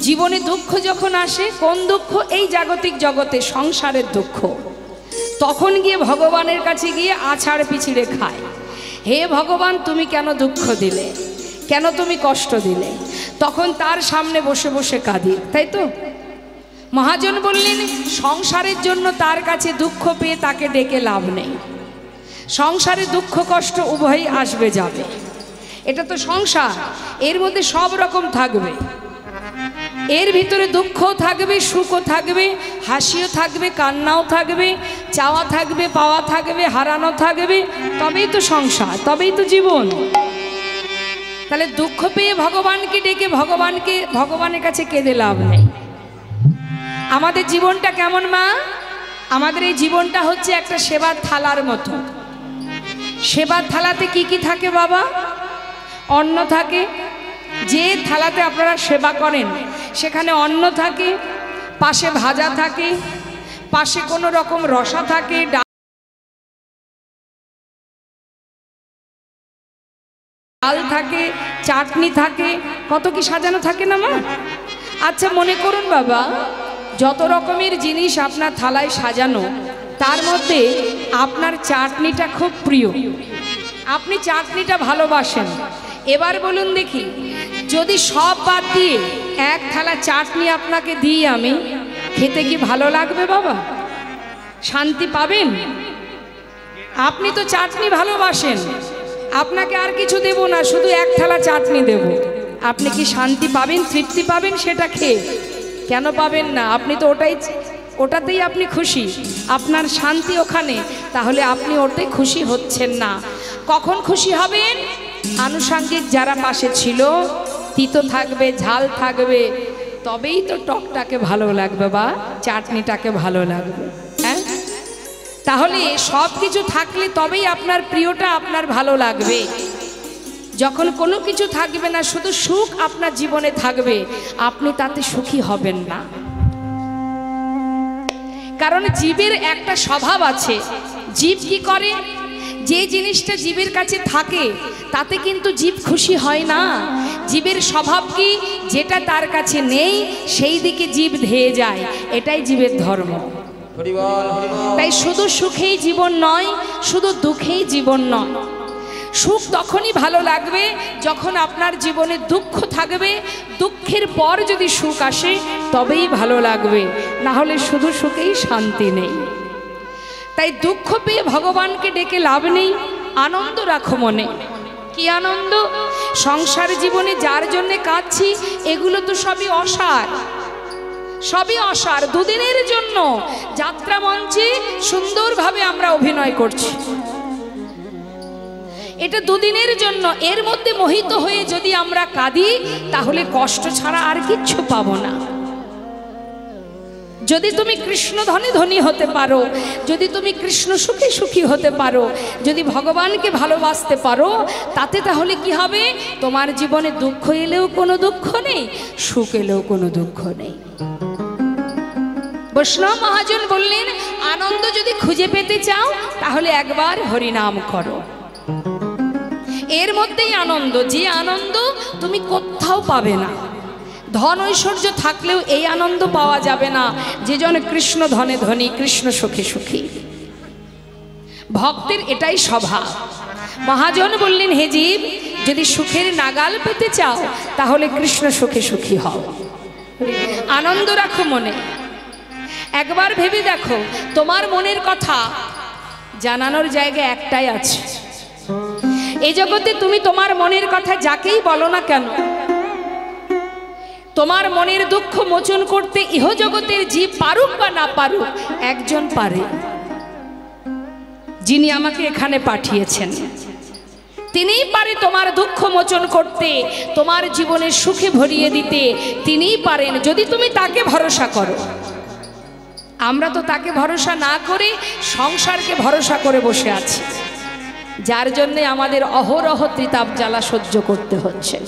জীবনে দুঃখ যখন আসে, কোন দুঃখ? এই জাগতিক জগতে সংসারের দুঃখ, তখন গিয়ে ভগবানের কাছে গিয়ে আছাড় পিছিড়ে খায়, হে ভগবান তুমি কেন দুঃখ দিলে, কেন তুমি কষ্ট দিলে? তখন তার সামনে বসে বসে কাঁদি, তাই তো? মহাজন বললেন সংসারের জন্য তার কাছে দুঃখ পেয়ে তাকে ডেকে লাভ নেই। সংসারে দুঃখ কষ্ট উভয়ই আসবে যাবে, এটা তো সংসার, এর মধ্যে সব রকম থাকবে, এর ভিতরে দুঃখও থাকবে, সুখও থাকবে, হাসিও থাকবে, কান্নাও থাকবে, চাওয়া থাকবে, পাওয়া থাকবে, হারানো থাকবে, তবেই তো সংসার, তবেই তো জীবন। তাহলে দুঃখ পেয়ে ভগবানকে ডেকে ভগবানের কাছে কেঁদে লাভ নেই। আমাদের জীবনটা কেমন মা? আমাদের এই জীবনটা হচ্ছে একটা সেবার থালার মতো। সেবার থালাতে কি কি থাকে বাবা? অন্ন থাকে, যে থালাতে আপনারা সেবা করেন সেখানে অন্ন থাকে, পাশে ভাজা থাকে, পাশে কোনো রকম রসা থাকে, ডাল থাকে, চাটনি থাকে, কত কি সাজানো থাকে না মা? আচ্ছা মনে করুন বাবা, যত রকমের জিনিস আপনার থালায় সাজানো, তার মধ্যে আপনার চাটনিটা খুব প্রিয়, আপনি চাটনিটা ভালোবাসেন। এবার বলুন দেখি, যদি সব বাদ দিয়ে এক থালা চাটনি আপনাকে দিই আমি, খেতে কি ভালো লাগবে বাবা? শান্তি পাবেন? আপনি তো চাটনি ভালোবাসেন, আপনাকে আর কিছু দেব না, শুধু এক থালা চাটনি দেব, আপনি কি শান্তি পাবেন, তৃপ্তি পাবেন সেটা খেয়ে? কেন পাবেন না? আপনি তো ওটাতেই আপনি খুশি, আপনার শান্তি ওখানে, তাহলে আপনি ওটাই খুশি হচ্ছেন না। কখন খুশি হবেন? আনুষঙ্গিক যারা পাশে ছিল, তিতো থাকবে, ঝাল থাকবে, তবেই তো টকটাকে ভালো লাগবে বা চাটনিটাকে ভালো লাগবে। হ্যাঁ, তাহলে সব কিছু থাকলে তবেই আপনার প্রিয়টা আপনার ভালো লাগবে। যখন কোনো কিছু থাকবে না, শুধু সুখ আপনার জীবনে থাকবে, আপনি তাতে সুখী হবেন না। কারণ জীবের একটা স্বভাব আছে, জীব কি করে? যে জিনিসটা জীবের কাছে থাকে তাতে কিন্তু জীব খুশি হয় না। জীবের স্বভাব কি? যেটা তার কাছে নেই সেই দিকে জীব ধেয়ে যায়, এটাই জীবের ধর্ম। তাই শুধু সুখেই জীবন নয়, শুধু দুঃখেই জীবন নয়। সুখ তখনই ভালো লাগবে যখন আপনার জীবনে দুঃখ থাকবে, দুঃখের পর যদি সুখ আসে তবেই ভালো লাগবে, না হলে শুধু সুখেই শান্তি নেই। তাই দুঃখ পেয়ে ভগবানকে ডেকে লাভ নেই, আনন্দ রাখো মনে। কি আনন্দ? সংসার জীবনে যার জন্যে কাঁদছি এগুলো তো সবই অসার, সবই অসার। দুদিনের জন্য যাত্রা মঞ্চে সুন্দরভাবে আমরা অভিনয় করছি, এটা দুদিনের জন্য। এর মধ্যে মোহিত হয়ে যদি আমরা কাঁদি তাহলে কষ্ট ছাড়া আর কিচ্ছু পাবো না। যদি তুমি কৃষ্ণ ধনে ধনী হতে পারো, যদি তুমি কৃষ্ণ সুখে সুখী হতে পারো, যদি ভগবানকে ভালোবাসতে পারো, তাতে তাহলে কি হবে? তোমার জীবনে দুঃখ এলেও কোনো দুঃখ নেই, সুখ এলেও কোনো দুঃখ নেই। বৈষ্ণব মহাজন বললেন, আনন্দ যদি খুঁজে পেতে চাও তাহলে একবার হরিনাম করো, এর মধ্যেই আনন্দ। যে আনন্দ তুমি কোথাও পাবে না। ধন ঐশ্বর্য থাকলেও এই আনন্দ পাওয়া যাবে না যে জন কৃষ্ণ ধনে ধনী, কৃষ্ণ সুখে সুখী। ভক্তের এটাই স্বভাব। মহাজন বললেন, হে জীব, যদি সুখের নাগাল পেতে চাও তাহলে কৃষ্ণ সুখে সুখী হও, আনন্দ রাখো মনে। একবার ভেবে দেখো, তোমার মনের কথা জানানোর জায়গা একটাই আছে। এই জগতে তুমি তোমার মনের কথা যাকেই বলো না কেন, তোমার মনের দুঃখ মোচন করতে ইহ জগতের জীব পারুক বা না পারুক, একজন পারে, যিনি আমাকে এখানে পাঠিয়েছেন। তিনিই পারে তোমার দুঃখ মোচন করতে, তোমার জীবনের সুখে ভরিয়ে দিতে তিনিই পারেন, যদি তুমি তাকে ভরসা করো। আমরা তো তাকে ভরসা না করে সংসারকে ভরসা করে বসে আছি, যার জন্যে আমাদের অহরহ ত্রিতাপ জ্বালা সহ্য করতে হচ্ছে।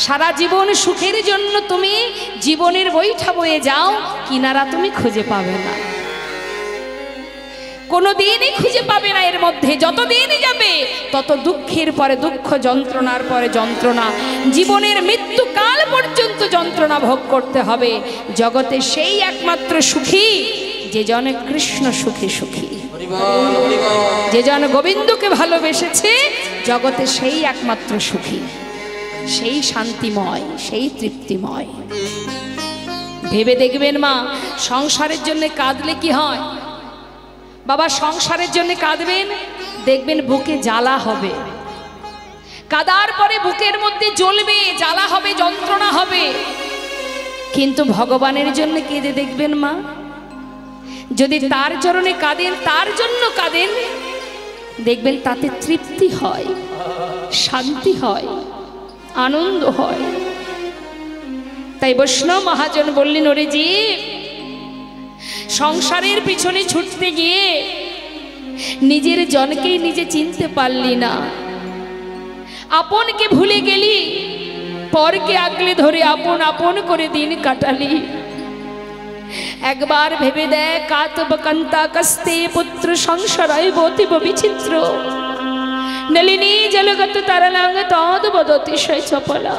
সারা জীবন সুখের জন্য তুমি জীবনের বৈঠা বয়ে যাও, কিনারা তুমি খুঁজে পাবে না। কোনোদিনই খুঁজে পাবে না। এর মধ্যে যতদিনই যাবে তত দুঃখের পরে দুঃখ, যন্ত্রণার পরে যন্ত্রণা, জীবনের মৃত্যুকাল পর্যন্ত যন্ত্রণা ভোগ করতে হবে। জগতে সেই একমাত্র সুখী যে জন কৃষ্ণ সুখী সুখী, যে জন গোবিন্দকে ভালোবেসেছে, জগতে সেই একমাত্র সুখী, সেই শান্তিময়, সেই তৃপ্তিময়। ভেবে দেখবেন মা, সংসারের জন্য কাঁদলে কি হয় বাবা? সংসারের জন্য কাঁদবেন, দেখবেন বুকে জ্বালা হবে, কাদার পরে বুকের মধ্যে জ্বলবে, জ্বালা হবে, যন্ত্রণা হবে। কিন্তু ভগবানের জন্য কেঁদে দেখবেন মা, যদি তার চরণে কাঁদেন, তার জন্য কাঁদেন, দেখবেন তাতে তৃপ্তি হয়, শান্তি হয়, আনন্দ হয়। তাই বৈষ্ণব মহাজন বললেন, ওরে জীব, সংসারের পিছনে ছুটতে গিয়ে নিজের জনকেই নিজে চিনতে পারলি না, আপনকে ভুলে গেলি, পরকে আগলে ধরে আপন আপন করে দিন কাটালি। একবার ভেবে দেখ, কাতবকান্তা কস্তে পুত্র সংসারায় বতিব বিচিত্র, নলিনী জলগত তারালাঙ্গ তদ বদতিশয় চপলা।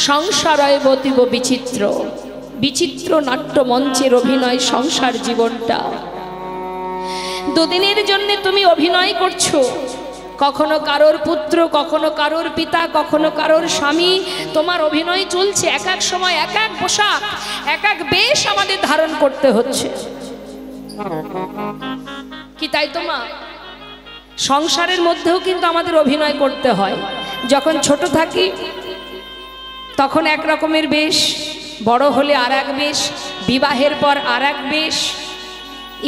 সংসারায় বতিব বিচিত্র, বিচিত্র নাট্য মঞ্চের অভিনয় সংসার জীবনটা। দুদিনের জন্য তুমি অভিনয় করছো, কখনো কারোর পুত্র, কখনো কারোর পিতা, কখনো কারোর স্বামী, তোমার অভিনয় চলছে। এক এক সময় এক এক পোশাক, এক এক বেশ আমাদের ধারণ করতে হচ্ছে কি, তাই তো মা? সংসারের মধ্যেও কিন্তু আমাদের অভিনয় করতে হয়। যখন ছোট থাকি তখন এক রকমের বেশ, বড় হলে আর এক বেশ, বিবাহের পর আর এক বেশ,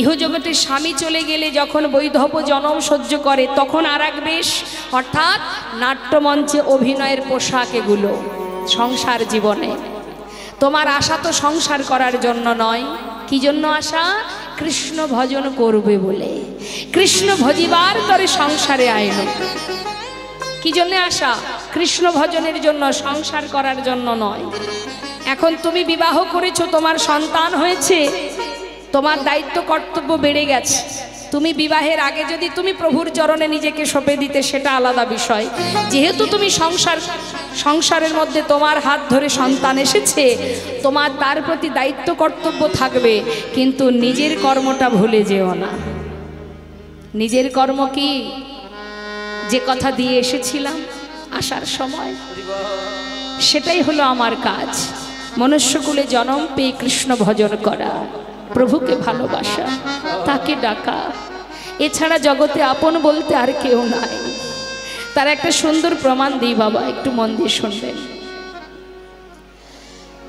ইহজগতে স্বামী চলে গেলে যখন বৈধব্য জনম সহ্য করে তখন আর এক বেশ। অর্থাৎ নাট্যমঞ্চে অভিনয়ের পোশাক এগুলো সংসার জীবনে। তোমার আশা তো সংসার করার জন্য নয়, কি জন্য আশা? কৃষ্ণ ভজন করবে বলে, কৃষ্ণ ভজিবার তরে সংসারে আইন। কি জন্য আশা? কৃষ্ণ ভজনের জন্য, সংসার করার জন্য নয়। এখন তুমি বিবাহ করেছো, তোমার সন্তান হয়েছে, তোমার দায়িত্ব কর্তব্য বেড়ে গেছে। তুমি বিবাহের আগে যদি তুমি প্রভুর চরণে নিজেকে সঁপে দিতে, সেটা আলাদা বিষয়। যেহেতু তুমি সংসারের মধ্যে তোমার হাত ধরে সন্তান এসেছে, তোমার তার প্রতি দায়িত্ব কর্তব্য থাকবে, কিন্তু নিজের কর্মটা ভুলে যেও না। নিজের কর্ম কি? যে কথা দিয়ে এসেছিলাম আসার সময়, সেটাই হলো আমার কাজ। মনুষ্যকুলে জন্ম পেয়ে কৃষ্ণ ভজন করা, প্রভুকে ভালোবাসা, তাকে ডাকা। এছাড়া জগতে আপন বলতে আর কেউ নাই। তার একটা সুন্দর প্রমাণ দিই বাবা, একটু মন দিয়ে শুনবেন।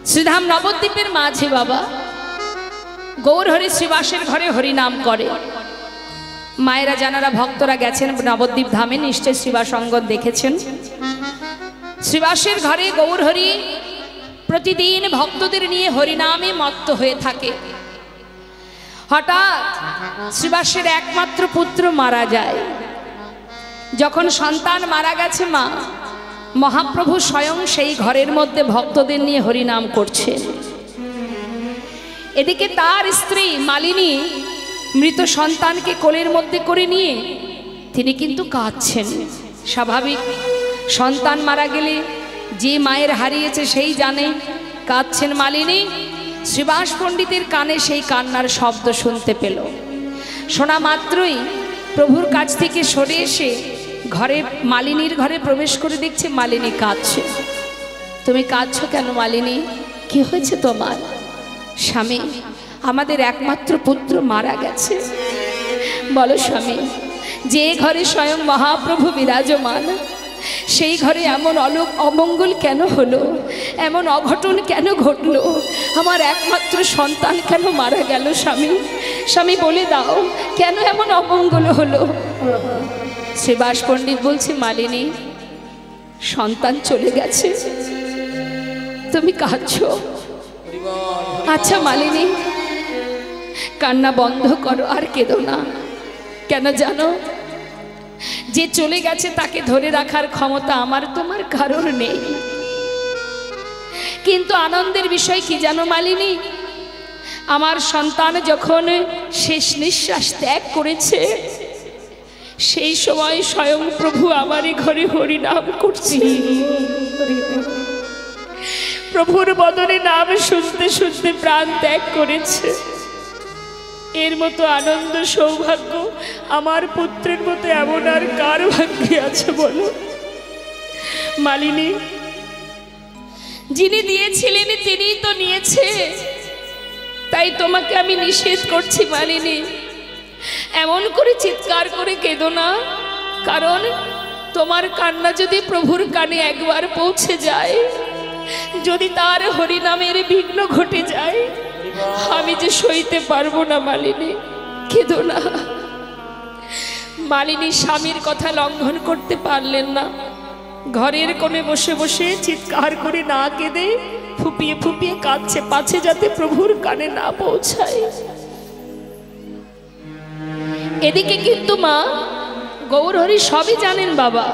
শ্রীধাম নবদ্বীপের মাঝে বাবা গৌরহরি শ্রীবাসের ঘরে হরিনাম করে। মায়েরা জানারা ভক্তরা গেছেন নবদ্বীপ ধামে, নিশ্চয় শ্রীবাস অঙ্গন দেখেছেন। শ্রীবাসের ঘরে গৌরহরি প্রতিদিন ভক্তদের নিয়ে হরিনামে মত্ত হয়ে থাকে। হঠাৎ শ্রীবাসের একমাত্র পুত্র মারা যায়। যখন সন্তান মারা গেছে মা, মহাপ্রভু স্বয়ং সেই ঘরের মধ্যে ভক্তদের নিয়ে হরিনাম করছেন। এদিকে তার স্ত্রী মালিনী মৃত সন্তানকে কোলের মধ্যে করে নিয়ে তিনি কিন্তু কাঁদছেন। স্বাভাবিক, সন্তান মারা গেলে যে মায়ের হারিয়েছে সেই জানে। কাঁদছেন মালিনী। শ্রীবাস পণ্ডিতের কানে সেই কান্নার শব্দ শুনতে পেল। শোনা মাত্রই প্রভুর কাছ থেকে সরে এসে ঘরে, মালিনীর ঘরে প্রবেশ করে দেখছে মালিনী কাঁদছে। তুমি কাঁদছো কেন মালিনী? কি হয়েছে তোমার? স্বামী, আমাদের একমাত্র পুত্র মারা গেছে। বলো স্বামী, যে ঘরে স্বয়ং মহাপ্রভু বিরাজমান, সেই ঘরে এমন অমঙ্গল কেন হলো? এমন অঘটন কেন ঘটলো? আমার একমাত্র সন্তান কেন মারা গেল? স্বামী, স্বামী বলে দাও, কেন এমন অমঙ্গল হলো? শ্রীবাস পণ্ডিত বলছে, মালিনী, সন্তান চলে গেছে, তুমি কাঁদছো। আচ্ছা মালিনী, কান্না বন্ধ করো, আর কেঁদো না। কেন জানো? যে চলে গেছে তাকে ধরে রাখার ক্ষমতা আমার তোমার কারোর নেই। কিন্তু আনন্দের বিষয় কি জানো মালিনী? আমার সন্তান যখন শেষ নিঃশ্বাস ত্যাগ করেছে, সেই সময় স্বয়ং প্রভু আমারই ঘরে হরিনাম করছি। প্রভুর বদনে নাম শুনতে শুনতে প্রাণ ত্যাগ করেছে। এর মতো আনন্দ সৌভাগ্য আমার পুত্রের মতো এমন আর কার ভাগ্যে আছে বলো? মালিনী, যিনি দিয়েছিলেন তিনিই তো নিয়েছে, তাই তোমাকে আমি নিষেধ করছি মালিনী, এমন করে চিৎকার করে কেঁদো না। কারণ তোমার কান্না যদি প্রভুর কানে একবার পৌঁছে যায়, যদি তার হরিনামের বিঘ্ন ঘটে যায়, আমি যে সইতে পারবো না মালিনী, কেঁদো না। মালিনী স্বামীর কথা লঙ্ঘন করতে পারলেন না। ঘরের কোণে বসে বসে চিৎকার করে না কেঁদে ফুপিয়ে ফুপিয়ে কাঁদছে, পাছে যাতে প্রভুর কানে না পৌঁছায়। এদিকে কিন্তু মা গৌরহরি সবই জানেন বাবা,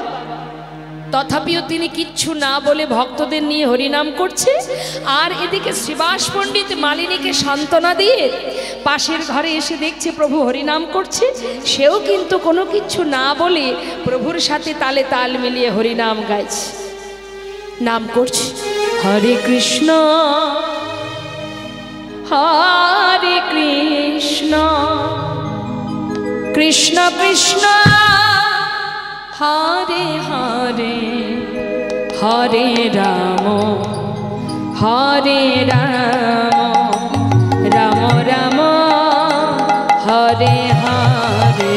তথাপিও তিনি কিচ্ছু না বলে ভক্তদের নিয়ে হরিনাম করছে। আর এদিকে শ্রীবাস পণ্ডিত মালিনীকে সান্ত্বনা দিয়ে পাশের ঘরে এসে দেখছে প্রভু হরিনাম করছে, সেও কিন্তু কোনো কিচ্ছু না বলে প্রভুর সাথে তালে তাল মিলিয়ে হরিনাম গাইছে, নাম করছে হরে কৃষ্ণ হরে কৃষ্ণ কৃষ্ণ কৃষ্ণ হরে হরে হরে রাম রাম রাম হরে হরে।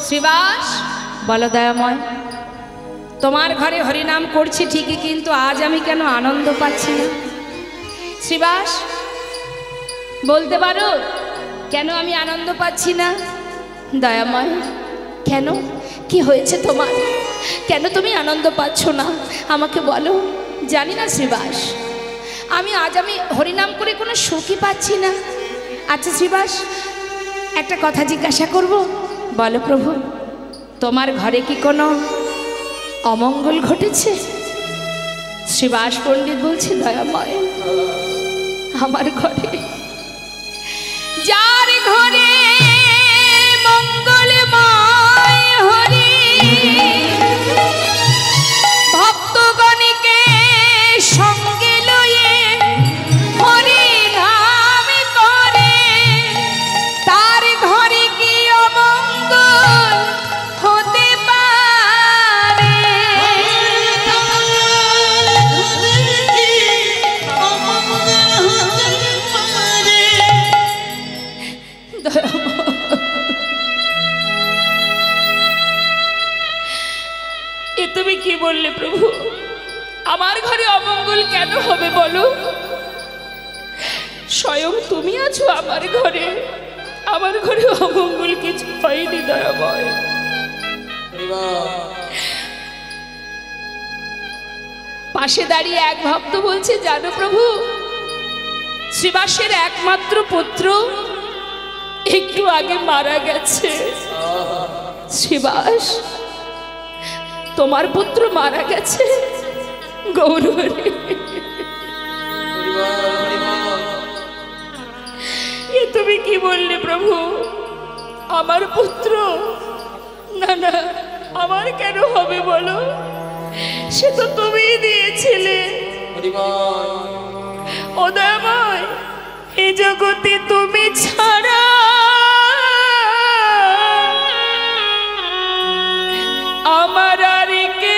শ্রীবাস বলো দয়াময়, তোমার ঘরে হরিনাম করছি ঠিকই, কিন্তু আজ আমি কেন আনন্দ পাচ্ছি না? শ্রীবাস বলতে পারো কেন আমি আনন্দ পাচ্ছি না? দয়াময়, কেন, কি হয়েছে তোমার? কেন তুমি আনন্দ পাচ্ছ না আমাকে বলো। জানি না শ্রীবাস, আমি হরিনাম করে কোনো সুখই পাচ্ছি না। আচ্ছা শ্রীবাস, একটা কথা জিজ্ঞাসা করব, বলো প্রভু, তোমার ঘরে কি কোনো অমঙ্গল ঘটেছে? শ্রীবাস পণ্ডিত বলছে দয়াময়, আমার ঘরে, যার ঘরে মঙ্গলময় হরি ভক্তগণকে সঙ্গে লয়ে হরি নাম করে, তার ঘরে কি অমঙ্গল হতে পারে? এ তুমি কি বললে প্রভু? আমার ঘরে অমঙ্গল কেন হবে বলো? স্বয়ং তুমি আছো আমার ঘরে, আমার ঘরে অমঙ্গল কিছু হয়নি দয়াময়। পাশে দাঁড়িয়ে এক ভক্ত বলছে, জানো প্রভু, শ্রীবাসের একমাত্র পুত্র একটু আগে মারা গেছে। শ্রীবাস, তোমার পুত্র মারা গেছে। গৌরহরি, এ তুমি কি বললে প্রভু? আমার পুত্র? না না, আমার কেন হবে বলো? সে তো তুমিই দিয়েছিলে। ও দয়াময়, এ জগতে তুমি ছাড়া আমার আর কে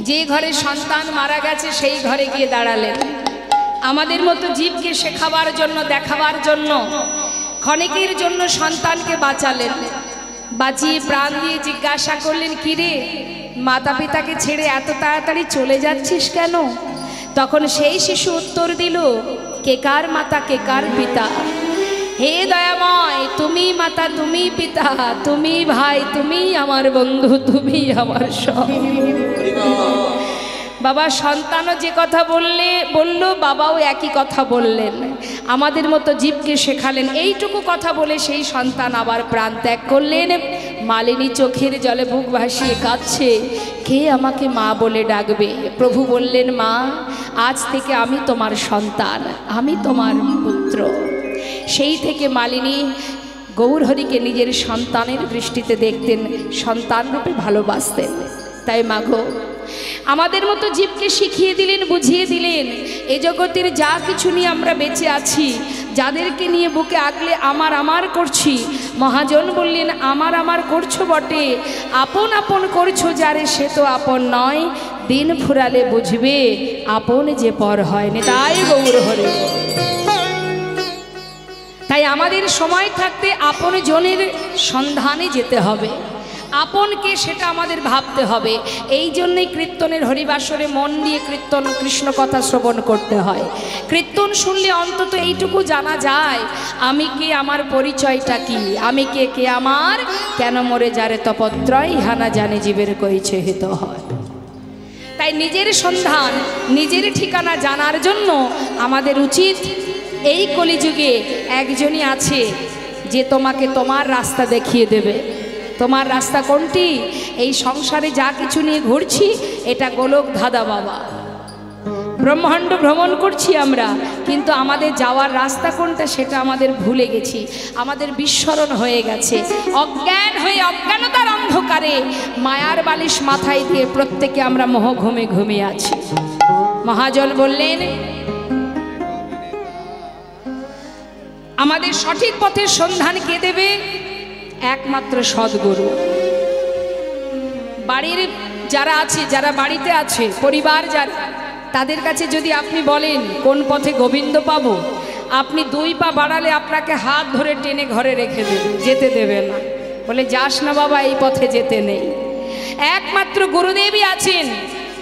যে ঘরে সন্তান মারা গেছে সেই ঘরে গিয়ে দাঁড়ালেন। আমাদের মতো জীবকে শেখাবার জন্য, দেখাবার জন্য, ক্ষণিকের জন্য সন্তানকে বাঁচালেন। বাঁচিয়ে প্রাণ দিয়ে জিজ্ঞাসা করলেন, কিরে মাতা পিতাকে ছেড়ে এত তাড়াতাড়ি চলে যাচ্ছিস কেন? তখন সেই শিশু উত্তর দিল, কে কার মাতা কে কার পিতা? হে দয়াময়, তুমি মাতা তুমি পিতা, তুমি ভাই, তুমি আমার বন্ধু, তুমি আমার সব। বাবা সন্তানও যে কথা বললো, বাবাও একই কথা বললেন। আমাদের মতো জীবকে শেখালেন। এইটুকু কথা বলে সেই সন্তান আবার প্রাণ ত্যাগ করলেন। মালিনী চোখের জলে বুক ভাসিয়ে কাঁদছে, কে আমাকে মা বলে ডাকবে? প্রভু বললেন, মা আজ থেকে আমি তোমার সন্তান, আমি তোমার পুত্র। সেই থেকে মালিনী গৌরহরিকে নিজের সন্তানের দৃষ্টিতে দেখতেন, সন্তান রূপে ভালোবাসতেন। তাই মাগো, আমাদের মতো জীবকে শিখিয়ে দিলেন, বুঝিয়ে দিলেন, এ জগতের যা কিছু নিয়ে আমরা বেঁচে আছি, যাদেরকে নিয়ে বুকে আগলে আমার আমার করছি, মহাজন বললেন, আমার আমার করছো বটে, আপন আপন করছো যারে সে তো আপন নয়, দিন ফুরালে বুঝবে আপন যে পর হয় না। তাই গৌরহরি, তাই আমাদের সময় থাকতে আপন জনের সন্ধানে যেতে হবে, আপনকে সেটা আমাদের ভাবতে হবে। এই জন্যই কীর্তনের হরিবাসরে মন দিয়ে কীর্তন, কৃষ্ণ কথা শ্রবণ করতে হয়। কীর্তন শুনলে অন্তত এইটুকু জানা যায়, আমি কে, আমার পরিচয়টা কি, আমি কে, কে আমার, কেন মরে যারে তপত্রয়, ইহানা জানে জীবের কইছে হিত হয়। তাই নিজের সন্ধান, নিজের ঠিকানা জানার জন্য আমাদের উচিত, এই কলিযুগে একজনই আছে যে তোমাকে তোমার রাস্তা দেখিয়ে দেবে। তোমার রাস্তা কোনটি? এই সংসারে যা কিছু নিয়ে ঘুরছি এটা গোলক ধাঁধা বাবা, ব্রহ্মাণ্ড ভ্রমণ করছি আমরা, কিন্তু আমাদের যাওয়ার রাস্তা কোনটা সেটা আমাদের ভুলে গেছি, আমাদের বিস্মরণ হয়ে গেছে। অজ্ঞান হয়ে অজ্ঞানতার অন্ধকারে মায়ার বালিশ মাথায় দিয়ে প্রত্যেকে আমরা মোহ ঘুমে ঘুমিয়ে আছি। মহাজন বললেন, আমাদের সঠিক পথের সন্ধান কে দেবে? একমাত্র সদ্গুরু। বাড়ির যারা আছে, যারা বাড়িতে আছে, পরিবার যারা, তাদের কাছে যদি আপনি বলেন কোন পথে গোবিন্দ পাবো, আপনি 2 পা বাড়ালে আপনাকে হাত ধরে টেনে ঘরে রেখে দেবে, যেতে দেবে না, বলে যাস না বাবা, এই পথে যেতে নেই। একমাত্র গুরুদেবই আছেন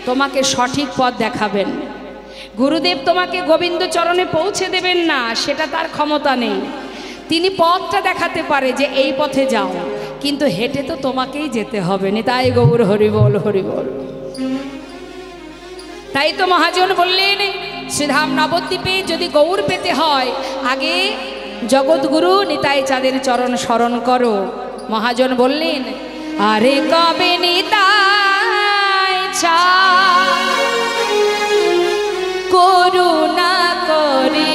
তোমাকে সঠিক পথ দেখাবেন। গুরুদেব তোমাকে গোবিন্দ চরণে পৌঁছে দেবেন না, সেটা তার ক্ষমতা নেই। তিনি পথটা দেখাতে পারে যে এই পথে যাও, কিন্তু হেঁটে তো তোমাকেই যেতে হবে। নিতাই গৌর হরি বল, হরি বল। তাই তো মহাজন বললেন, শ্রীধাম নবদ্বীপে যদি গৌর পেতে হয়, আগে জগৎগুরু নিতাই চাঁদের চরণ স্মরণ করো। মহাজন বললেন, আরে কবে নিতাই চাঁদ করুণা করি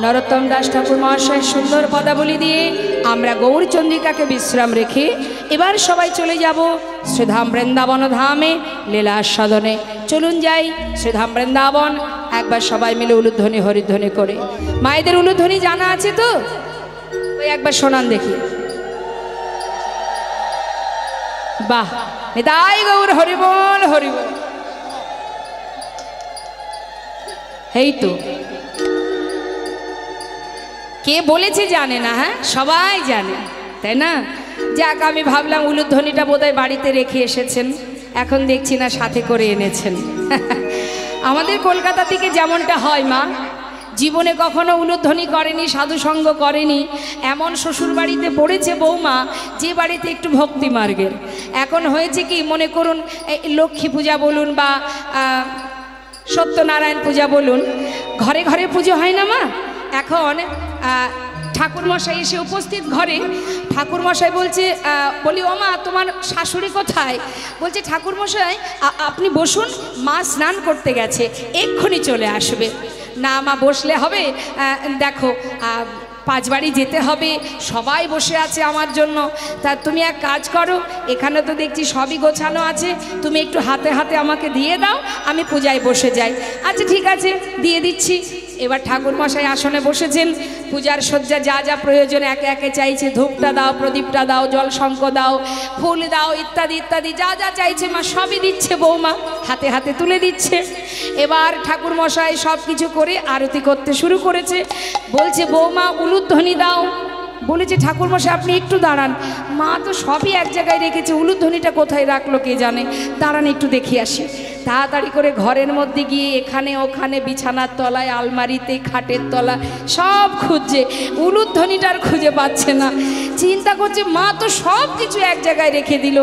नरोत्तम दास ठाकुर महाशय सुंदर पदावली दिए आमरा गौरचंद्रिकाके विश्राम रेखे एबार सबाई चले जाबो श्रीधाम बृंदावन धामे लीला आस्वादने। चलुन जाई श्रीधाम बृंदावन एकबार सबाई मिले उलुध्वनि हरिध्वनि करे। मायेदेर उलुध्वनि जाना आछे तो ओई एकबार शोनान देखी। श्रीधाम बृंदावन धामे लीला आस्वादने चलुन जाई श्रीधाम बृंदावन एकबार सबाई मिले उलुध्वनि हरिध्वनि करे। मायेदेर उलुध्वनि जाना आछे तो ओई एकबार शोनान देखी। বাহ, নিতাই গৌর হরিবল হরিবল। এই তো কে বলেছে জানে না, হ্যাঁ সবাই জানে, তাই না? যাক, আমি ভাবলাম উলুধ্বনিটা বোধহয় বাড়িতে রেখে এসেছেন, এখন দেখছি না সাথে করে এনেছেন। আমাদের কলকাতা থেকে যেমনটা হয়, মা জীবনে কখনো উলুধ্বনি করেনি, সাধুসঙ্গ করেনি, এমন শ্বশুর বাড়িতে পড়েছে বৌমা যে বাড়িতে একটু ভক্তি মার্গের। এখন হয়েছে কি, মনে করুন লক্ষ্মী পূজা বলুন বা সত্যনারায়ণ পূজা বলুন, ঘরে ঘরে পুজো হয় না মা। এখন ঠাকুরমশাই এসে উপস্থিত ঘরে, ঠাকুরমশাই বলছে, বলি ও মা তোমার শাশুড়ি কোথায়? বলছে ঠাকুরমশাই আপনি বসুন, মা স্নান করতে গেছে, এক্ষুনি চলে আসবে। না মা বসলে হবে, দেখো 5 বাড়ি যেতে হবে, সবাই বসে আছে আমার জন্য, তা তুমি এক কাজ করো, এখানে তো দেখছি সবই গোছানো আছে, তুমি একটু হাতে হাতে আমাকে দিয়ে দাও, আমি পূজায় বসে যাই। আচ্ছা ঠিক আছে, দিয়ে দিচ্ছি। এবার ঠাকুরমশাই আসনে বসেছেন, পূজার সজ্জা যা যা প্রয়োজন একে একে চাইছে, ধূপটা দাও, প্রদীপটা দাও, জল শঙ্খ দাও, ফুল দাও, ইত্যাদি ইত্যাদি যা যা চাইছে মা সবই দিচ্ছে, বৌমা হাতে হাতে তুলে দিচ্ছে। এবার ঠাকুরমশাই সব কিছু করে আরতি করতে শুরু করেছে। বলছে বৌমা উলুধ্বনি দাও। বলেছে ঠাকুরমশাই আপনি একটু দাঁড়ান, মা তো সবই এক জায়গায় রেখেছে, উলুধ্বনিটা কোথায় রাখলো কে জানে, দাঁড়ান একটু দেখে আসি। তাড়াতাড়ি করে ঘরের মধ্যে গিয়ে এখানে ওখানে, বিছানার তলায়, আলমারিতে, খাটের তলা সব খুঁজছে, উলুধ্বনিটার খুঁজে পাচ্ছে না। চিন্তা করছে মা তো সব কিছু এক জায়গায় রেখে দিল,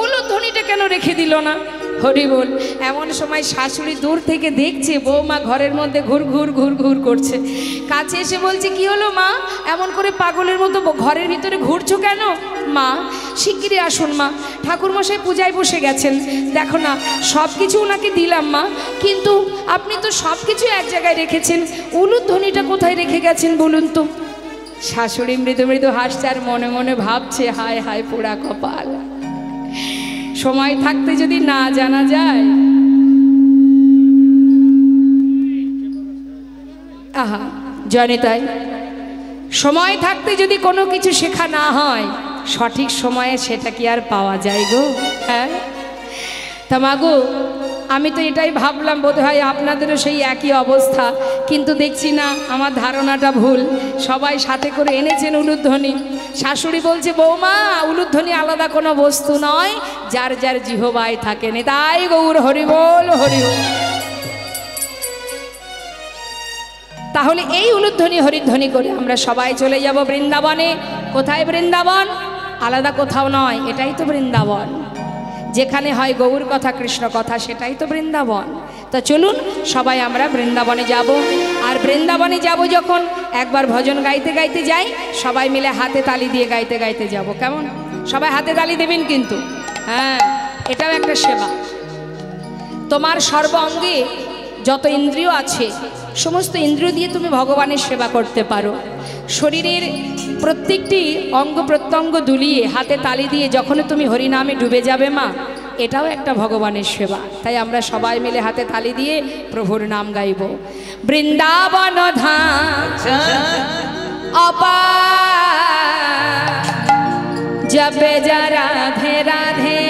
উলুধ্বনিটা কেন রেখে দিল না? হরি বল। এমন সময় শাশুড়ি দূর থেকে দেখছে বৌমা ঘরের মধ্যে ঘুর ঘুর ঘুর ঘুর করছে। কাছে এসে বলছে কি হলো মা, এমন করে পাগলের মতো ঘরের ভিতরে ঘুরছো কেন? মা শিগগিরই আসুন মা, ঠাকুরমশাই পূজায় বসে গেছেন, দেখো না সব কিছু ওনাকে দিলাম মা, কিন্তু আপনি তো সব কিছু এক জায়গায় রেখেছেন, উলুধ্বনিটা কোথায় রেখে গেছেন বলুন তো? শাশুড়ি মৃদু মৃদু হাসছে আর মনে মনে ভাবছে, হায় হায় পোড়া কপাল, সময় থাকতে যদি না জানা যায়। আহা জানি তাই, সময় থাকতে যদি কোনো কিছু শেখা না হয়, সঠিক সময়ে সেটা কি আর পাওয়া যায় গো? হ্যাঁ তা মাগো, আমি তো এটাই ভাবলাম বোধহয় আপনাদেরও সেই একই অবস্থা, কিন্তু দেখছি না আমার ধারণাটা ভুল, সবাই সাথে করে এনেছেন উলুধ্বনি। শাশুড়ি বলছে বৌমা উলুধ্বনি আলাদা কোনো বস্তু নয়, যার যার জিহবায় থাকেন, তাই গৌর হরিবল হরিবল। তাহলে এই উলুধ্বনি হরিধ্বনি করে আমরা সবাই চলে যাব বৃন্দাবনে। কোথায় বৃন্দাবন? আলাদা কোথাও নয়, এটাই তো বৃন্দাবন। যেখানে হয় গৌর কথা, কৃষ্ণ কথা, সেটাই তো বৃন্দাবন। তা চলুন সবাই আমরা বৃন্দাবনে যাব। আর বৃন্দাবনে যাব যখন একবার ভজন গাইতে গাইতে যাই, সবাই মিলে হাতে তালি দিয়ে গাইতে গাইতে যাব, কেমন? সবাই হাতে তালি দেবেন কিন্তু, হ্যাঁ এটাও একটা সেবা। তোমার সর্ব অঙ্গে যত ইন্দ্রিয় আছে, সমস্ত ইন্দ্রিয় দিয়ে তুমি ভগবানের সেবা করতে পারো। শরীরের প্রত্যেকটি অঙ্গ প্রত্যঙ্গ দুলিয়ে হাতে তালি দিয়ে যখন তুমি হরিনামে ডুবে যাবে মা, এটাও একটা ভগবানের সেবা। তাই আমরা সবাই মিলে হাতে তালি দিয়ে প্রভুর নাম গাইব। বৃন্দাবন ধাম অপার জপে যা রাধে রাধে,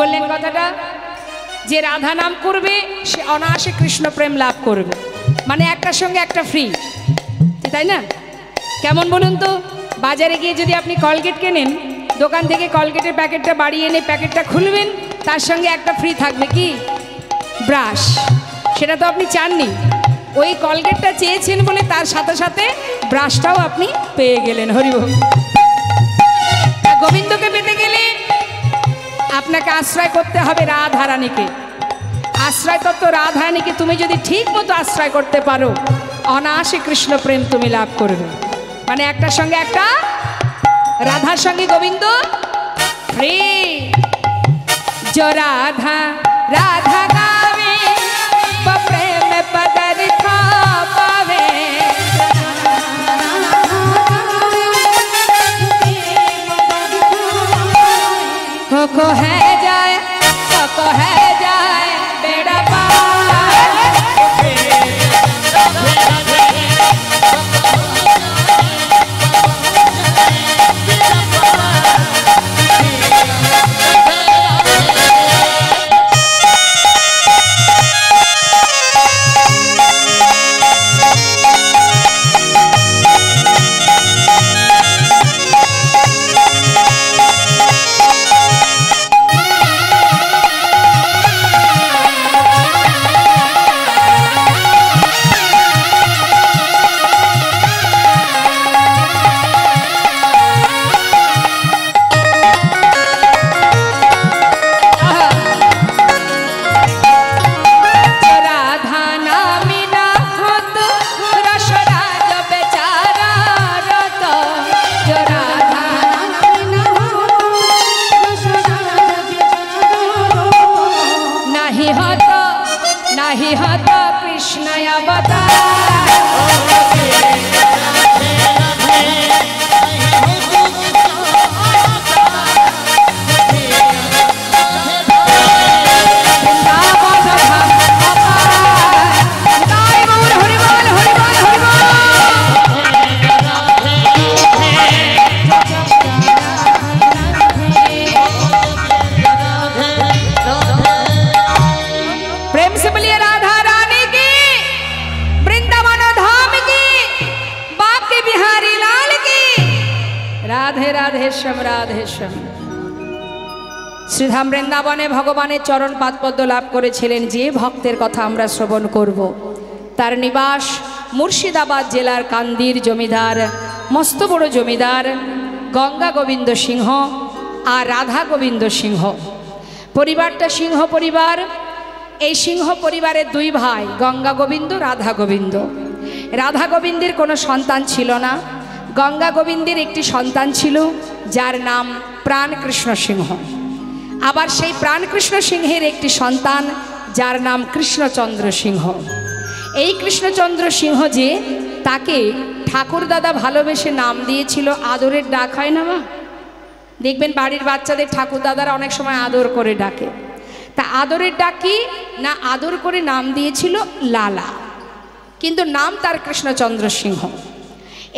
বললেন কথাটা? যে রাধা নাম করবে সে অনায়াসে কৃষ্ণ প্রেম লাভ করবে, মানে একটার সঙ্গে একটা ফ্রি, তাই না? কেমন বলুন তো? বাজারে গিয়ে যদি আপনি কলগেট কেনেন, দোকান থেকে কলগেটের প্যাকেটটা বাড়িয়ে এনে প্যাকেটটা খুলবেন, তার সঙ্গে একটা ফ্রি থাকবে, কি? ব্রাশ। সেটা তো আপনি চাননি, ওই কলগেটটা চেয়েছেন বলে তার সাথে সাথে ব্রাশটাও আপনি পেয়ে গেলেন। হরিবল। গোবিন্দকে পেতে গেলে আপনাকে আশ্রয় করতে হবে রাধারানীকে। আশ্রয় তত্ত্ব রাধারানীকে তুমি যদি ঠিক মতো আশ্রয় করতে পারো, অনায়াসে কৃষ্ণ প্রেম তুমি লাভ করবে, মানে একটার সঙ্গে একটা, রাধার সঙ্গে গোবিন্দ ফ্রি। जो राधा राधा गावे वो प्रेम पदार्था पावे। को है जाए को है जाए बेड़ा पार। শ্রীধাম বৃন্দাবনে ভগবানের চরণ পাদপদ্ম লাভ করেছিলেন যে ভক্তের কথা আমরা শ্রবণ করব, তার নিবাস মুর্শিদাবাদ জেলার কান্দির জমিদার, মস্ত বড় জমিদার গঙ্গা গোবিন্দ সিংহ আর রাধা গোবিন্দ সিংহ। পরিবারটা সিংহ পরিবার। এই সিংহ পরিবারের দুই ভাই, গঙ্গা গোবিন্দ রাধা গোবিন্দ। রাধা গোবিন্দের কোনো সন্তান ছিল না, গঙ্গা গোবিন্দের একটি সন্তান ছিল যার নাম প্রাণকৃষ্ণ সিংহ। আবার সেই প্রাণকৃষ্ণ সিংহের একটি সন্তান যার নাম কৃষ্ণচন্দ্র সিংহ। এই কৃষ্ণচন্দ্র সিংহ যে, তাকে ঠাকুরদাদা ভালোবেসে নাম দিয়েছিল, আদরের ডাক হয় না মা? দেখবেন বাড়ির বাচ্চাদের ঠাকুরদাদারা অনেক সময় আদর করে ডাকে। তা আদরের ডাক কি না, আদর করে নাম দিয়েছিল লালা, কিন্তু নাম তার কৃষ্ণচন্দ্র সিংহ।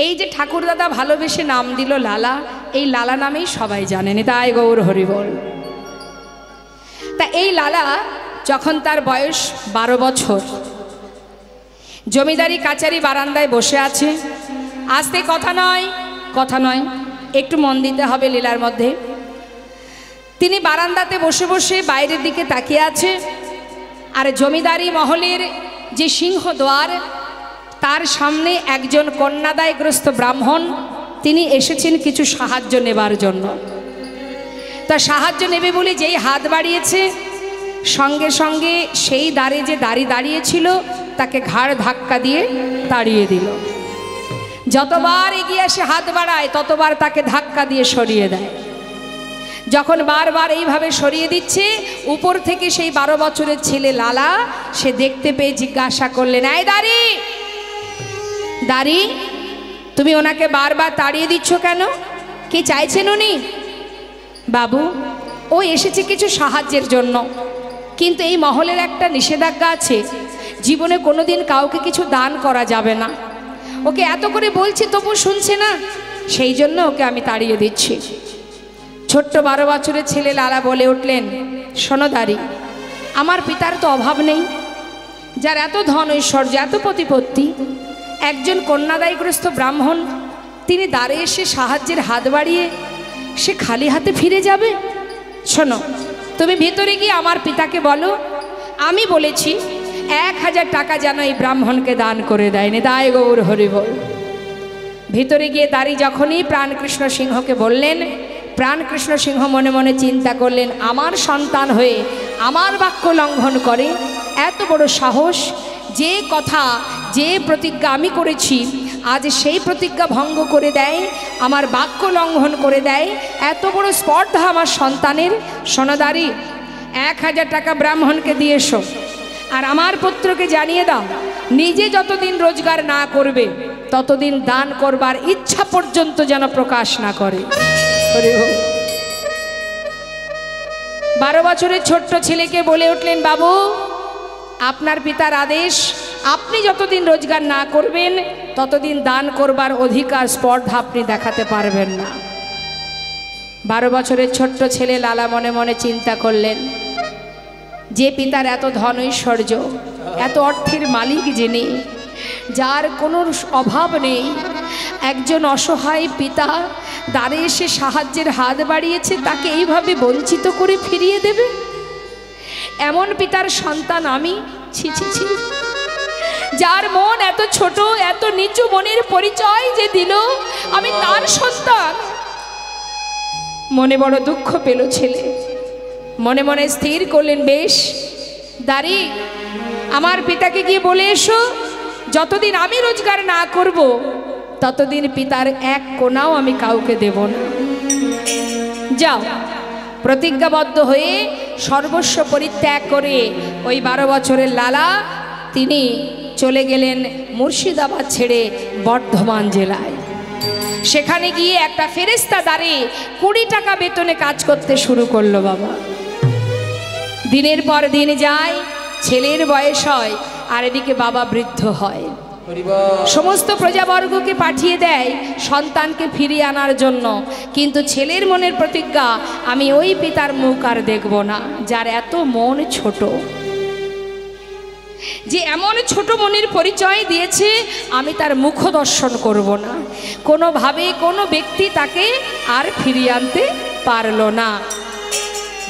এই যে ঠাকুরদাদা ভালোবেসে নাম দিল লালা, এই লালা নামেই সবাই জানেন, তাই গৌর হরিবল। তা এই লালা যখন তার বয়স 12 বছর, জমিদারি কাচারি বারান্দায় বসে আছে। আস্তে কথা নয়, একটু মন দিতে হবে লীলার মধ্যে। তিনি বারান্দাতে বসে বসে বাইরের দিকে তাকিয়ে আছে, আর জমিদারি মহলের যে সিংহদ্বার, তার সামনে একজন কন্যাদায়গ্রস্ত ব্রাহ্মণ, তিনি এসেছেন কিছু সাহায্য নেবার জন্য। তা সাহায্য নেবে বলে যেই হাত বাড়িয়েছে, সঙ্গে সঙ্গে সেই দ্বারে যে দাঁড়িয়েছিল তাকে ঘাড় ধাক্কা দিয়ে তাড়িয়ে দিল। যতবার এগিয়ে এসে হাত বাড়ায় ততবার তাকে ধাক্কা দিয়ে সরিয়ে দেয়। যখন বারবার এইভাবে সরিয়ে দিচ্ছে, উপর থেকে সেই 12 বছরের ছেলে লালা সে দেখতে পেয়ে জিজ্ঞাসা করলেন, এই দাড়ি, তুমি ওনাকে বারবার তাড়িয়ে দিচ্ছ কেন? কি চাইছেন উনি? বাবু, ও এসেছে কিছু সাহায্যের জন্য, কিন্তু এই মহলের একটা নিষেধাজ্ঞা আছে, জীবনে কোনোদিন কাউকে কিছু দান করা যাবে না। ওকে এত করে বলছি তবু শুনছে না, সেই জন্য ওকে আমি তাড়িয়ে দিচ্ছি। ছোট্ট 12 বছরের ছেলে লালা বলে উঠলেন, সোনাদারি, আমার পিতার তো অভাব নেই, যার এত ধন ঐশ্বর্য, এত প্রতিপত্তি, একজন কন্যাদায়গ্রস্ত ব্রাহ্মণ তিনি দ্বারে এসে সাহায্যের হাত বাড়িয়ে সে খালি হাতে ফিরে যাবে? শোনো, তুমি ভিতরে গিয়ে আমার পিতাকে বলো আমি বলেছি 1000 টাকা যেন এই ব্রাহ্মণকে দান করে দেয়নি, দায় গৌর হরি বল। ভিতরে গিয়ে দাঁড়ি যখনই প্রাণকৃষ্ণ সিংহকে বললেন, প্রাণকৃষ্ণ সিংহ মনে মনে চিন্তা করলেন, আমার সন্তান হয়ে আমার বাক্য লঙ্ঘন করে, এত বড় সাহস, যে কথা যে প্রতিজ্ঞা আমি করেছি আজ সেই প্রতিজ্ঞা ভঙ্গ করে দেয়, আমার বাক্য লঙ্ঘন করে দেয়, এত বড় স্পর্ধা আমার সন্তানের। সোনাদারি, 1000 টাকা ব্রাহ্মণকে দিয়ে এসো, আর আমার পুত্রকে জানিয়ে দাও নিজে যতদিন রোজগার না করবে ততদিন দান করবার ইচ্ছা পর্যন্ত যেন প্রকাশ না করে। 12 বছরের ছোট্ট ছেলেকে বলে উঠলেন, বাবু আপনার পিতার আদেশ, আপনি যতদিন রোজগার না করবেন ততদিন দান করবার অধিকার স্পর্ধা আপনি দেখাতে পারবেন না। 12 বছরের ছোট্ট ছেলে লালা মনে মনে চিন্তা করলেন, যে পিতার এত ধন ঐশ্বর্য, এত অর্থের মালিক, যিনি যার কোনো অভাব নেই, একজন অসহায় পিতা দ্বারে এসে সাহায্যের হাত বাড়িয়েছে, তাকে এইভাবে বঞ্চিত করে ফিরিয়ে দেবে? এমন পিতার সন্তান আমি? ছি ছি ছি। যার মন এত ছোট, এত নিচু মনের পরিচয় যে দিল, আমি তার সন্তান। মনে বড় দুঃখ পেল ছেলে, মনে মনে স্থির করলেন, বেশ দাঁড়ি আমার পিতাকে গিয়ে বলে এসো যতদিন আমি রোজগার না করব ততদিন পিতার এক কোনাও আমি কাউকে দেব না। যাও। প্রতিজ্ঞাবদ্ধ হয়ে সর্বস্ব পরিত্যাগ করে ওই 12 বছরের লালা তিনি চলে গেলেন মুর্শিদাবাদ ছেড়ে বর্ধমান জেলায়। সেখানে গিয়ে একটা ফেরেস্তা দ্বারে 20 টাকা বেতনে কাজ করতে শুরু করলো। বাবা, দিনের পর দিন যায়, ছেলের বয়স হয়, আর এদিকে বাবা বৃদ্ধ হয়। সমস্ত প্রজাবর্গকে পাঠিয়ে দেয় সন্তানকে ফিরিয়ে আনার জন্য, কিন্তু ছেলের মনের প্রতিজ্ঞা, আমি ওই পিতার মুখ আর দেখব না যার এত মন ছোট, যে এমন ছোট মনের পরিচয় দিয়েছে, আমি তার মুখ দর্শন করব না। কোনোভাবে কোনো ব্যক্তি তাকে আর ফিরিয়ে আনতে পারল না।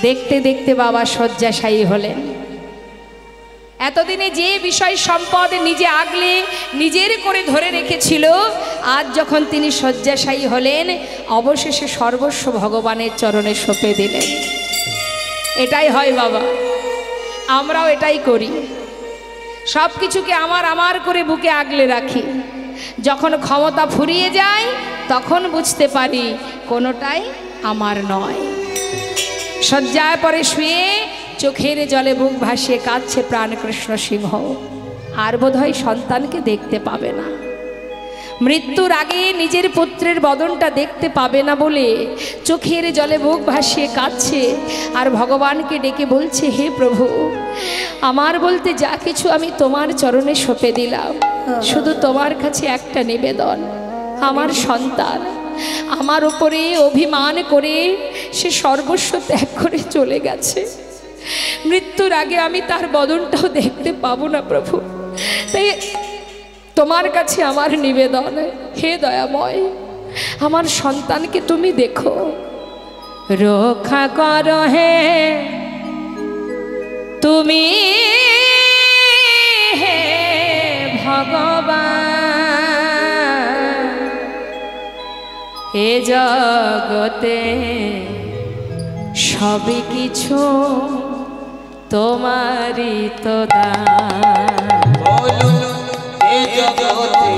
দেখতে দেখতে বাবা শয্যাশায়ী হলেন। এতদিনে যে বিষয় সম্পদ নিজে আগলে নিজের করে ধরে রেখেছিল, আজ যখন তিনি শয্যাশায়ী হলেন, অবশেষে সর্বস্ব ভগবানের চরণে সঁপে দিলেন। এটাই হয় বাবা, আমরাও এটাই করি। সব কিছুকে আমার আমার করে বুকে আগলে রাখি। যখন ক্ষমতা ফুরিয়ে যায় তখন বুঝতে পারি কোনোটাই আমার নয়। শয্যায় পরে শুয়ে চোখের জলে বুক ভাসিয়ে কাঁদছে প্রাণকৃষ্ণ সিংহ। আর বোধহয় সন্তানকে দেখতে পাবে না, মৃত্যুর আগে নিজের পুত্রের বদনটা দেখতে পাবে না বলে চোখের জলে বুক ভাসিয়ে কাঁদছে, আর ভগবানকে ডেকে বলছে, হে প্রভু, আমার বলতে যা কিছু আমি তোমার চরণে সঁপে দিলাম, শুধু তোমার কাছে একটা নিবেদন, আমার সন্তান আমার উপরে অভিমান করে সে সর্বস্ব ত্যাগ করে চলে গেছে। মৃত্যুর আগে আমি তার বদনটাও দেখতে পাবো না প্রভু, তাই তোমার কাছে আমার নিবেদন, হে দয়াময়, আমার সন্তানকে তুমি দেখো, রক্ষা করো হে তুমি, হে ভগবান, এ জগতে সবই কিছু তোমারই তো দান। এ জগতে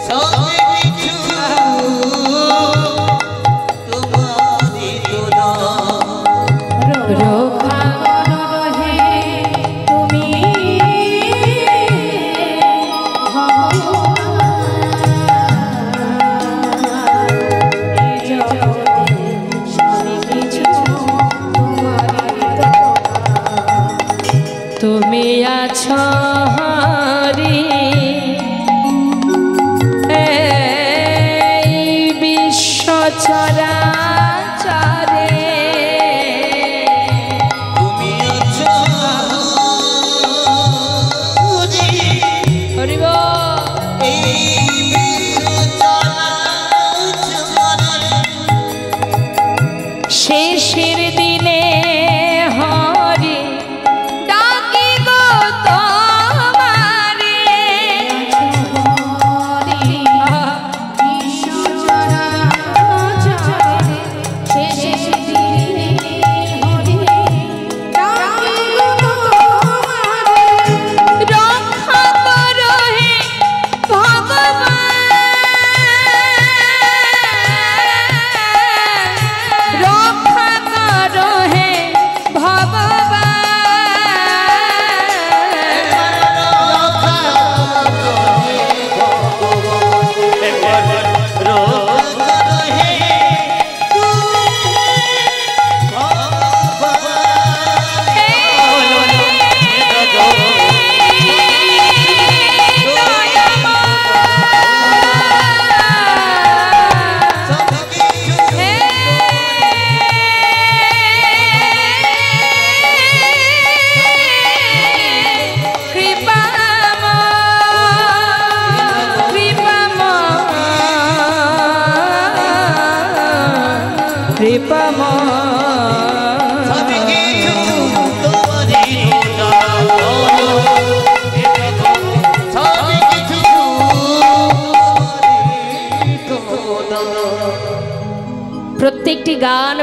সবই কিছু তোমারই তো দান। রক্ষা করো হে তুমি, তুমি আছো হরি এই বিশ্ব চরাচরে,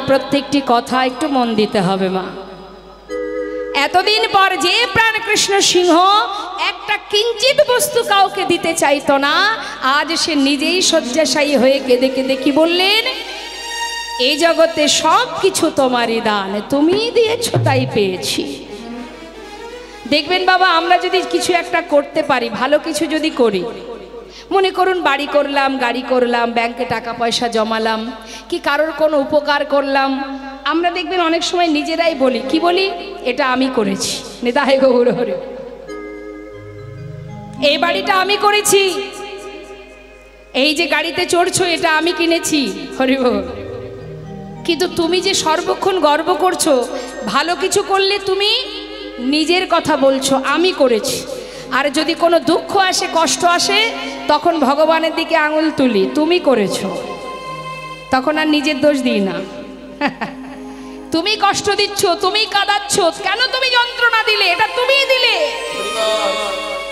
প্রত্যেকটি কথা একটু মন দিতে হবে মা। এতদিন পর যে প্রাণ কৃষ্ণ সিংহ একটা কিঞ্চিত বস্তু কাউকে দিতে চাইতো না, আজ সে নিজেই শয্যাশায়ী হয়ে কেঁদে কেঁদে কি বললেন, এই জগতে সব কিছু তোমারই দান, তুমি দিয়েছো তাই পেয়েছি। দেখবেন বাবা, আমরা যদি কিছু একটা করতে পারি, ভালো কিছু যদি করি, মনে করুন বাড়ি করলাম, গাড়ি করলাম, ব্যাংকে টাকা পয়সা জমালাম, কি কারোর কোনো উপকার করলাম, আমরা দেখবেন অনেক সময় নিজেরাই বলি, কি বলি, এটা আমি করেছি, নিতাই গৌর হরি, এই বাড়িটা আমি করেছি, এই যে গাড়িতে চড়ছো এটা আমি কিনেছি, হরি বল। কিন্তু তুমি যে সর্বক্ষণ গর্ব করছো, ভালো কিছু করলে তুমি নিজের কথা বলছো, আমি করেছি। আর যদি কোনো দুঃখ আসে, কষ্ট আসে, তখন ভগবানের দিকে আঙুল তুলি, তুমি করেছো, তখন আর নিজের দোষ দিই না। তুমি কষ্ট দিচ্ছ, তুমি কাঁদাচ্ছ, কেন তুমি যন্ত্রণা দিলে, এটা তুমিই দিলে।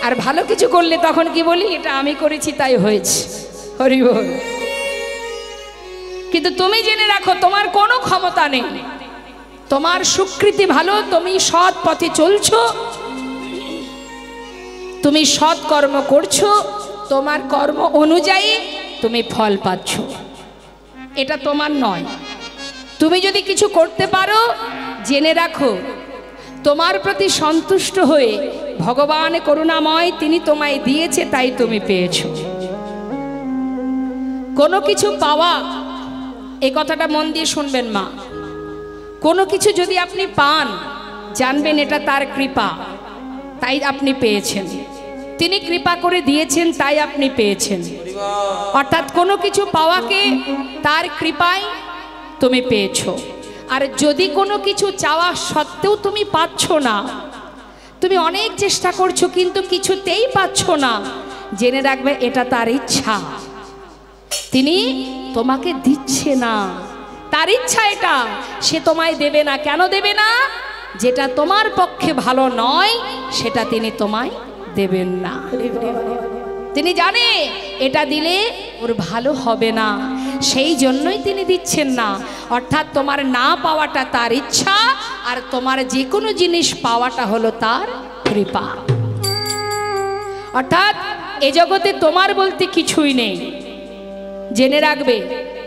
আর ভালো কিছু করলে তখন কি বলি, এটা আমি করেছি তাই হয়েছে, হরি বল। কিন্তু তুমি জেনে রাখো, তোমার কোনো ক্ষমতা নেই, তোমার সুকৃতি ভালো, তুমি সৎ পথে চলছো, তুমি সৎ কর্ম করছো, তোমার কর্ম অনুযায়ী তুমি ফল পাচ্ছ, এটা তোমার নয়। তুমি যদি কিছু করতে পারো, জেনে রাখো তোমার প্রতি সন্তুষ্ট হয়ে ভগবান করুণাময়, তিনি তোমায় দিয়েছে তাই তুমি পেয়েছো। কোনো কিছু পাওয়া, এই কথাটা মন দিয়ে শুনবেন মা, কোনো কিছু যদি আপনি পান, জানবেন এটা তার কৃপা, তাই আপনি পেয়েছেন, তিনি কৃপা করে দিয়েছেন তাই আপনি পেয়েছেন। অর্থাৎ কোনো কিছু পাওয়াকে তার কৃপায় তুমি পেয়েছো। আর যদি কোনো কিছু চাওয়া সত্ত্বেও তুমি পাচ্ছ না, তুমি অনেক চেষ্টা করছো কিন্তু কিছুতেই পাচ্ছ না, জেনে রাখবে এটা তার ইচ্ছা, তিনি তোমাকে দিচ্ছে না, তার ইচ্ছা এটা, সে তোমায় দেবে না। কেন দেবে না? যেটা তোমার পক্ষে ভালো নয় সেটা তিনি তোমায় দেবেন না। তিনি জানে এটা দিলে ওর ভালো হবে না, সেই জন্যই তিনি দিচ্ছেন না। অর্থাৎ তোমার না পাওয়াটা তার ইচ্ছা, আর তোমার যে কোনো জিনিস পাওয়াটা হলো তার কৃপা। অর্থাৎ এ জগতে তোমার বলতে কিছুই নেই, জেনে রাখবে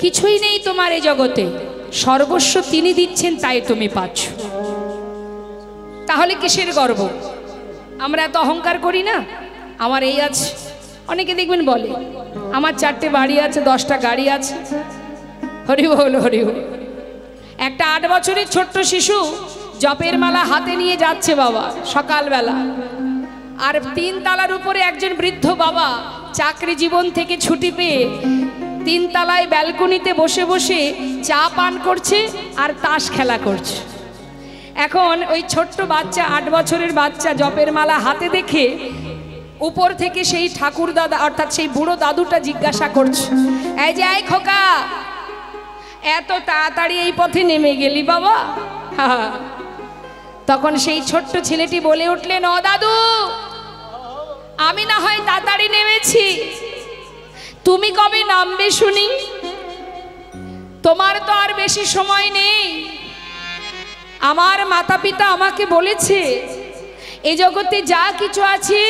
কিছুই নেই তোমার এ জগতে, সর্বস্ব তিনি দিচ্ছেন তাই তুমি পাচ্ছ। তাহলে কিসের গর্ব? আমরা এত অহংকার করি না, আমার এই আছে, অনেকে দেখবেন বলে আমার 4টে বাড়ি আছে, 10টা গাড়ি আছে, হরি বল হরি বল। একটা 8 বছরের ছোট্ট শিশু জপের মালা হাতে নিয়ে যাচ্ছে বাবা সকালবেলা, আর 3 তলার উপরে একজন বৃদ্ধ বাবা চাকরি জীবন থেকে ছুটি পেয়ে 3 তলায় ব্যালকনিতে বসে বসে চা পান করছে আর তাস খেলা করছে। এখন ওই ছোট্ট বাচ্চা, 8 বছরের বাচ্চা জপের মালা হাতে দেখে উপর থেকে সেই ঠাকুর দাদা অর্থাৎ সেই বুড়ো দাদুটা জিজ্ঞাসা করছে, এই যে এই খোকা, এত তাড়াতাড়ি এই পথে নেমে গেলি বাবা? তখন সেই ছোট্ট ছেলেটি বলে উঠলেন, ও দাদু, আমি না হয় তাড়াতাড়ি নেমেছি, তুমি কবে নামবে শুনি? তোমার তো আর বেশি সময় নেই। আমার মাতা পিতা আমাকে বলেছে এই জগতে যা কিছু আছে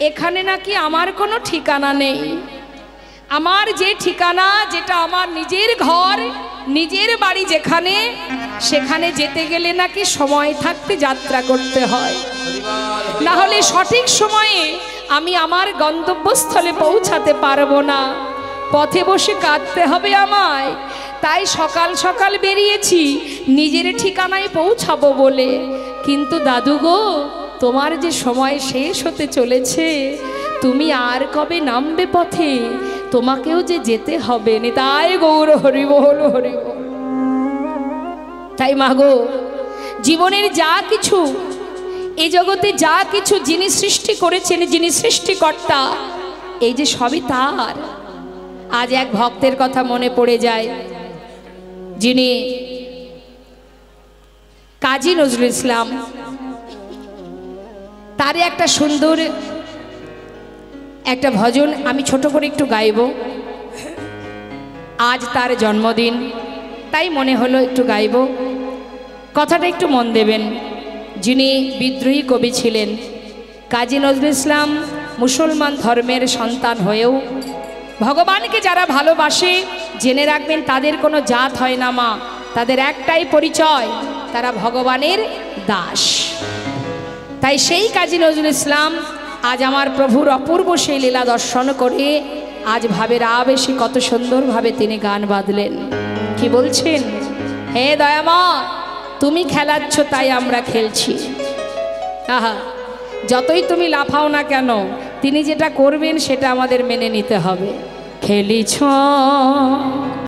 এখানে নাকি আমার কোনো ঠিকানা নেই। আমার যে ঠিকানা, যেটা আমার নিজের ঘর, নিজের বাড়ি যেখানে, সেখানে যেতে গেলে নাকি সময় থাকতে যাত্রা করতে হয়, না হলে সঠিক সময়ে আমি আমার গন্তব্যস্থলে পৌঁছাতে পারবো না, পথে বসে কাঁদতে হবে আমায়। তাই সকাল সকাল বেরিয়েছি নিজের ঠিকানায় পৌঁছাবো বলে। কিন্তু দাদু গো, তোমার যে সময় শেষ হতে চলেছে, তুমি আর কবে নামবে পথে? তোমাকেও যে যেতে হবে। নিতাই গৌর হরি বল হরি বল। তাই মাগো, জীবনের যা কিছু, এই জগতে যা কিছু যিনি সৃষ্টি করেছেন, যিনি সৃষ্টিকর্তা, এই যে সবই তার। আজ এক ভক্তের কথা মনে পড়ে যায়, যিনি কাজী নজরুল ইসলাম, তারই একটা সুন্দর একটা ভজন আমি ছোট করে একটু গাইব। আজ তার জন্মদিন, তাই মনে হলো একটু গাইব। কথাটা একটু মন দেবেন। যিনি বিদ্রোহী কবি ছিলেন কাজী নজরুল ইসলাম, মুসলমান ধর্মের সন্তান হয়েও ভগবানকে যারা ভালোবাসে জেনে রাখবেন তাদের কোনো জাত হয় না মা, তাদের একটাই পরিচয়, তারা ভগবানের দাস। তাই সেই কাজী নজরুল ইসলাম আজ আমার প্রভুর অপূর্ব সেই লীলা দর্শন করে আজ ভাবের আবেশে কত সুন্দরভাবে তিনি গান বাঁধলেন। কি বলছেন? হে দয়ামা, তুমি খেলাচ্ছ তাই আমরা খেলছি। আহা, যতই তুমি লাফাও না কেন, তিনি যেটা করবেন সেটা আমাদের মেনে নিতে হবে। খেলিছ